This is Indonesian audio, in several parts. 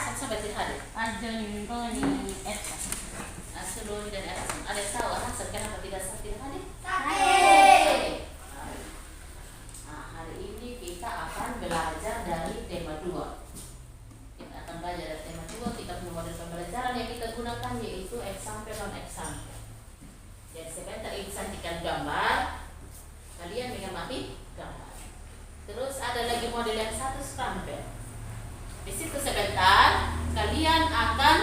Asan sampai hadir. Ajon Roni Edson. Roni dan Edson. Ada tahu Hasan kenapa tidak hadir? Sakit. Nah, hari ini kita akan belajar dari tema 2. Kita akan belajar dari tema 2. Kita punya model pembelajaran yang kita gunakan yaitu example non example. Jadi sebentar ibu sajikan gambar. Kalian mengamati gambar. Terus ada lagi model yang satu scramble. Di situ sebentar kalian akan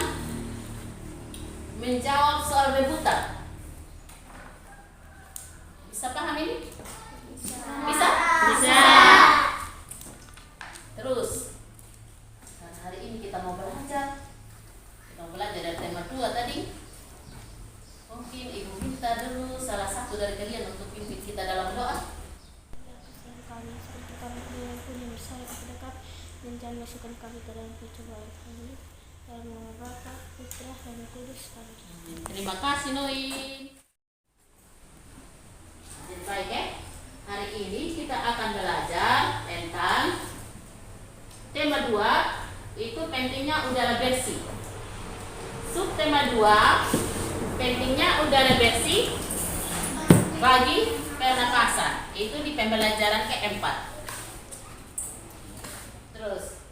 menjawab soal rebutan. Bisa paham ini? Bisa? Bisa. Terus karena hari ini kita mau belajar dari tema 2 tadi. Mungkin ibu minta dulu salah satu dari kalian untuk pimpin kita dalam doa. Kami seperti kami yang punya besar dekat dan jangan masukkan kami ke dalam pencobaan kami dalam nama Bapa, Putra, dan Roh Kudus. Amin. Terima kasih Noin. Jadi baik ya. Hari ini kita akan belajar tentang tema 2 itu pentingnya udara bersih. Subtema 2 pentingnya udara bersih bagi pernapasan. Itu di pembelajaran keempat. Terus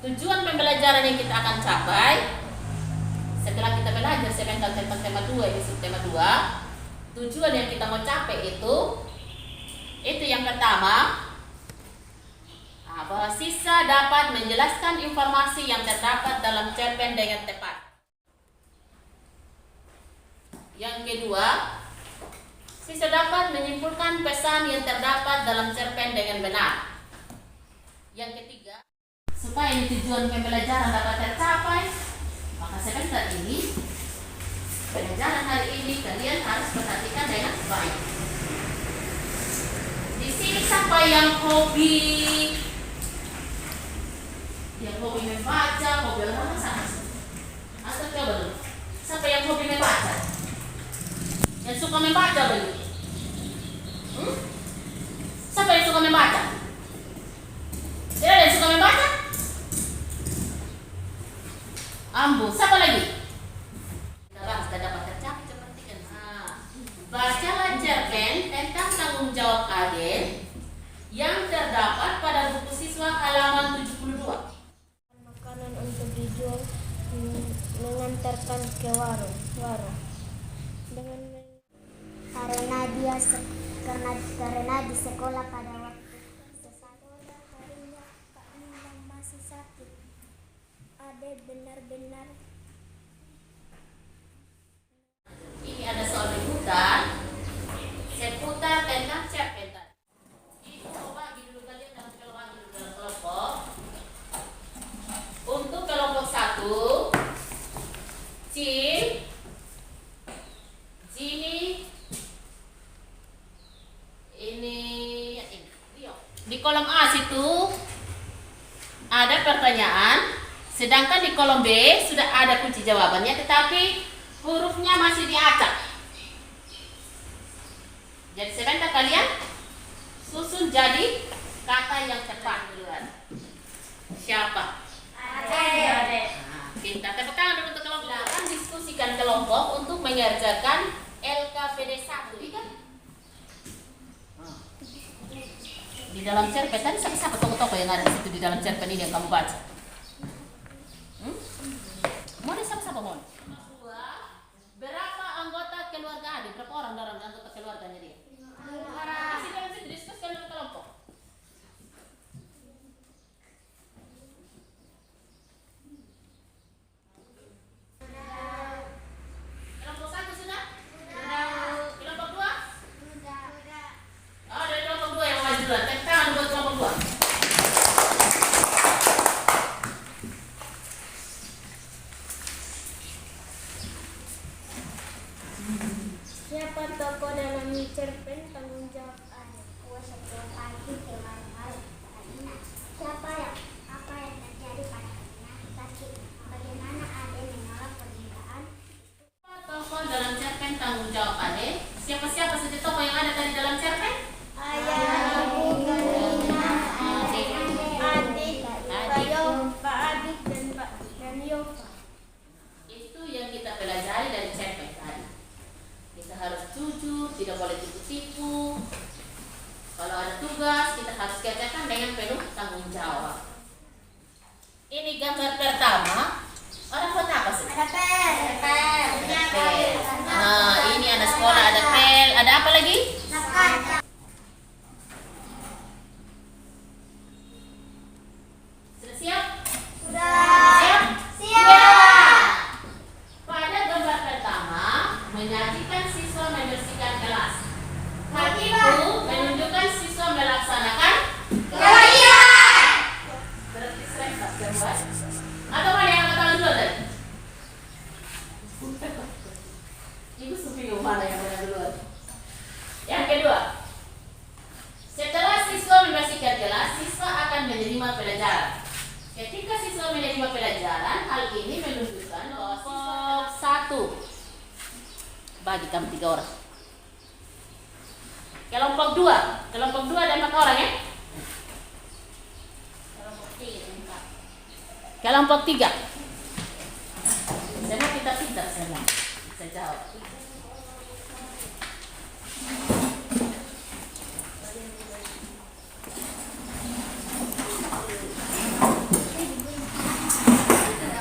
tujuan pembelajaran yang kita akan capai setelah kita belajar sebentar tentang tema 2 ini subtema 2. Tujuan yang kita mau capai itu yang pertama, bahwa siswa dapat menjelaskan informasi yang terdapat dalam cerpen dengan tepat. Yang kedua, siswa dapat menyimpulkan pesan yang terdapat dalam cerpen dengan benar. Yang ketiga, supaya tujuan pembelajaran dapat tercapai, maka sebentar ini pembelajaran hari ini kalian harus perhatikan dengan baik. Di sini siapa yang hobi membaca, hobi olahraga sama? Atau coba dulu, siapa yang hobi membaca? Yang suka membaca begitu? Siapa yang suka membaca? Tidak ada yang suka membaca? Ambo, siapa lagi? Sudah dapat tercapai seperti kan? Bacalah cerpen tentang tanggung jawab agen yang terdapat pada buku siswa halaman 72. Makanan untuk dijual, mengantarkan ke warung dengan karena di sekolah pada waktu sekolah harinya Kak Nilam masih sakit. Ade benar-benar. Ini ada soal rebutan seputar tentang cerpen tadi. Ini coba bagi dulu kalian dalam kelompok. Untuk kelompok 1, Cil, Jini, ini Rio. Di kolom A situ ada pertanyaan, sedangkan di kolom B sudah ada kunci jawabannya, tetapi hurufnya masih diacak. Jadi sebentar kalian susun jadi kata yang tepat duluan. Siapa? Ade. Pintar. Tepuk tangan dulu untuk kelompok. Silakan diskusikan kelompok untuk mengerjakan LKPD 1. Kan? Di dalam cerpen tadi siapa tokoh-tokoh yang ada di situ di dalam cerpen ini yang kamu baca? Mau siapa mau? Berapa anggota keluarga Ade? Berapa orang dalam anggota keluarganya dia? 5 orang. Di dalam situ diskusikan dengan kelompok. Kelompok 1 sudah? Kelompok 2? Oh, dari kelompok 2 yang maju duluan. Tangan buat kelompok 2. gambar pertama, orang buat apa sih? Ada pel. Pel. Nah, ini ada sekolah, ada pel, ada apa lagi? Sudah siap? Siap? Pada gambar pertama, menyajikan siswa membersihkan kelas. Hal itu menunjukkan siswa melaksanakan berarti sering tak gambar. Atau mana yang kata dulu tadi? Ibu supi mana yang mana duluan? Yang kedua, setelah siswa membersihkan kelas, siswa akan menerima pelajaran. Ketika siswa menerima pelajaran, hal ini menunjukkan bahwa siswa satu bagi kami 3 orang. Kelompok 2 ada 4 orang ya? Kelompok 3. Semua kita pintar semua. Bisa jawab.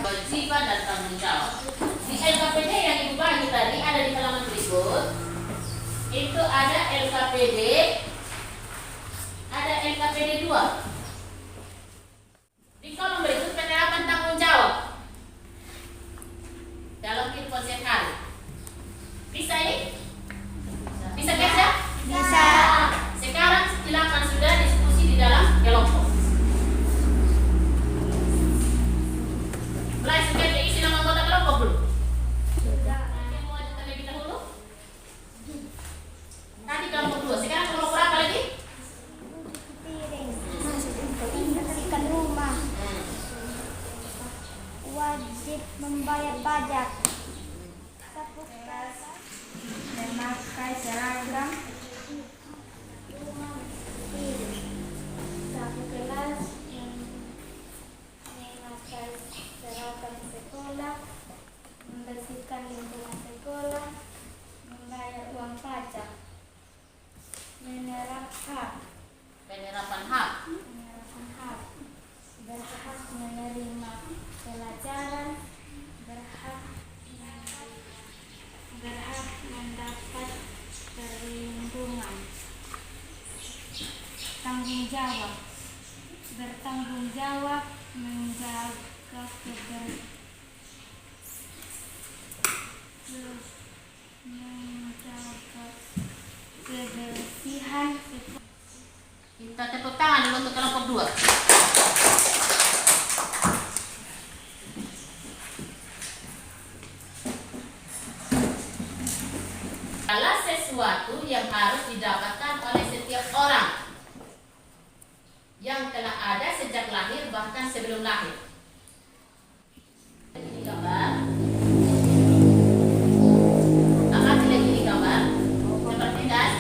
Kewajiban dan tanggung jawab. Di LKPD yang Ibu bagi tadi ada di halaman berikut. Itu ada LKPD, ada LKPD 2. Di kolom berikut penerapan tanggung jawab dalam kehidupan sehari-hari. Bisa ini? Bisa kerja? Bisa. Sekarang silakan sudah diskusi di dalam kelompok. Mulai sudah diisi nama anggota kelompok dulu. Yang mau aja terlebih dahulu. Tadi kelompok 2, sekarang kelompok berapa lagi? Membersihkan rumah. Wajib membayar pajak. Sapu kelas. Memakai seragam. Sapu kelas. Memakai seragam sekolah. Membersihkan lingkungan sekolah. Membayar uang pajak. Penerapan hak. Berhak menerima pelajaran, berhak mendapat perlindungan. Tanggung jawab, bertanggung jawab menjaga kebersihan. Kita tepuk tangan dulu untuk kelompok 2. Adalah sesuatu yang harus didapatkan oleh setiap orang yang telah ada sejak lahir bahkan sebelum lahir. Ini gambar. Amati lagi ini gambar. Seperti dan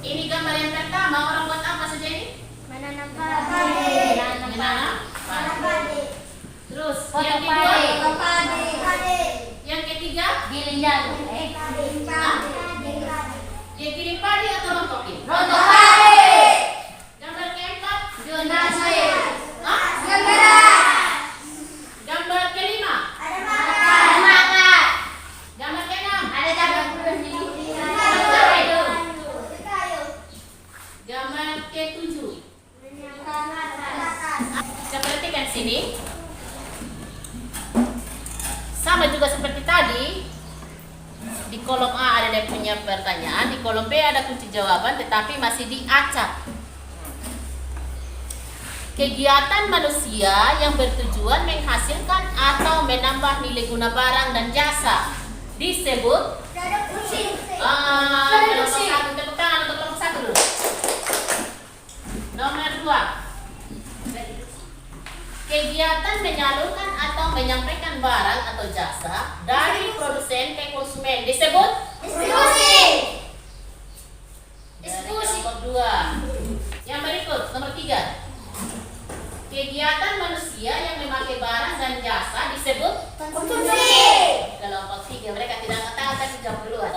ini gambar yang pertama, orang buat apa saja ini? Menanam padi. Menanam padi. Terus Potong yang kedua, padi. yang ketiga, Giling jagung. dia kirim padi atau rontokin? Rontok padi. Gambar keempat, Donasi. Hah? Gambar kelima, Semangat. gambar keenam, Ada jagung. gambar ketujuh. Kita perhatikan sini. Sama juga seperti tadi. Di kolom A ada dia punya pertanyaan, di kolom B ada kunci jawaban, tetapi masih diacak. Kegiatan manusia yang bertujuan menghasilkan atau menambah nilai guna barang dan jasa disebut kelompok 1. Tepuk tangan untuk kelompok 1 dulu. Nomor 2. Kegiatan menyalurkan atau menyampaikan barang atau jasa dari produsen ke konsumen disebut dari kelompok 2. Yang berikut, nomor 3. Kegiatan manusia yang memakai barang dan jasa disebut kelompok 3. Mereka tidak katakan tapi jawab duluan.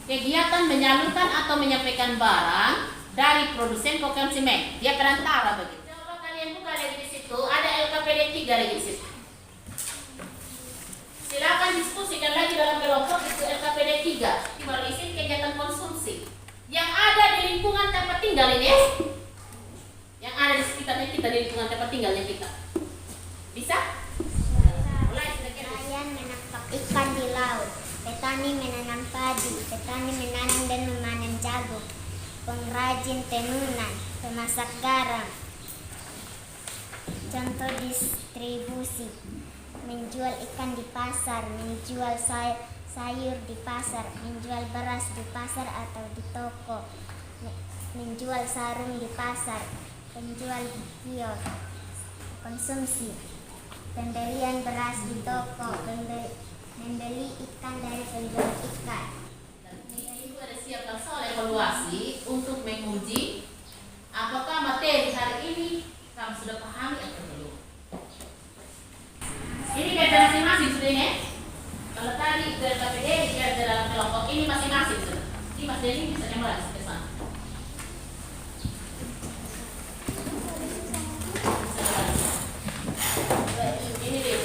Kegiatan menyalurkan atau menyampaikan barang dari produsen ke konsumen. Dia perantara begitu. Coba kalian yang buka lagi di situ, ada LKPD 3 lagi di situ. Silakan diskusikan lagi dalam kelompok itu LKPD 3 melalui izin kegiatan konsumsi yang ada di lingkungan tempat tinggal ini, yang ada di sekitarnya kita, di lingkungan tempat tinggalnya kita. Bisa? Mulai sedikit. Nelayan menangkap ikan di laut. Petani menanam padi. Petani menanam dan memanen jagung. Pengrajin tenunan. Pemasak garam. Contoh distribusi: menjual ikan di pasar, menjual sayur di pasar, menjual beras di pasar atau di toko, menjual sarung di pasar, penjual kios. Konsumsi: pembelian beras di toko, membeli ikan dari penjual ikan. Dan ini Ibu ada siapkan soal evaluasi untuk menguji apakah materi hari ini kamu sudah pahami atau belum. Ini kerja masing-masing sudah ini. Kalau tadi itu LKPD kerja dalam kelompok ini masing-masing sudah. Ini Mas Denny bisa mulai sampai sana. Ini dia.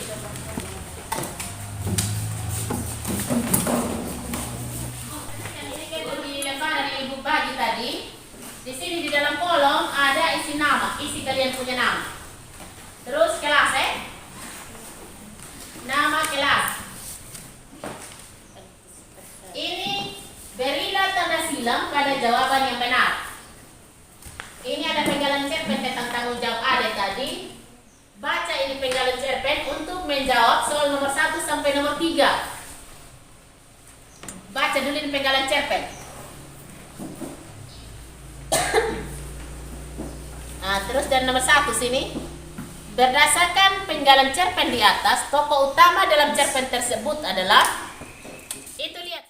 Ini lebar dari Ibu bagi tadi. Di sini di dalam kolom ada isi nama, isi kalian punya nama. Terus kelas nama kelas. Ini berilah tanda silang pada jawaban yang benar. Ini ada penggalan cerpen tentang tanggung jawab ada tadi. Baca ini penggalan cerpen untuk menjawab soal nomor 1 sampai nomor 3. Baca dulu ini penggalan cerpen. Nah, terus dari nomor 1 sini. Berdasarkan penggalan cerpen di atas, tokoh utama dalam cerpen tersebut adalah itu, lihat.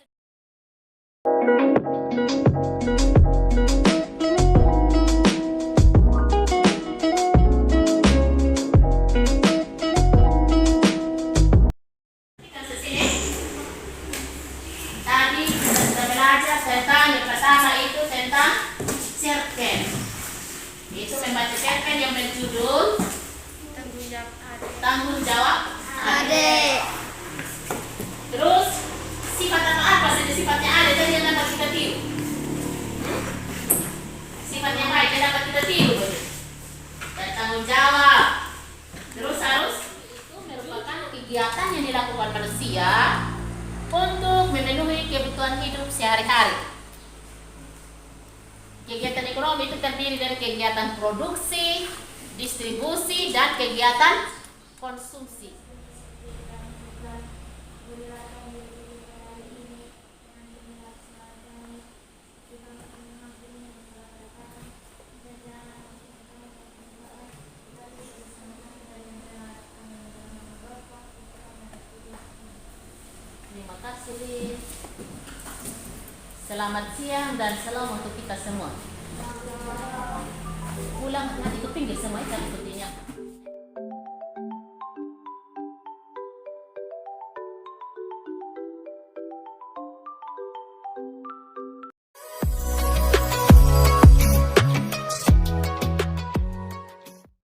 Tadi kita belajar tentang yang pertama itu tentang cerpen. Itu membaca cerpen yang berjudul Tanggung Jawab Adik. Terus sifat apa saja sifatnya ada tadi yang dapat kita tiru? Sifat yang baik yang dapat kita tiru. Dan tanggung jawab. Terus harus itu merupakan kegiatan yang dilakukan manusia untuk memenuhi kebutuhan hidup sehari-hari. Kegiatan ekonomi itu terdiri dari kegiatan produksi, distribusi, dan kegiatan konsumsi. Terima kasih. Selamat siang dan salam untuk kita semua. Pulang nanti ke pinggir semua, jangan ikutinya.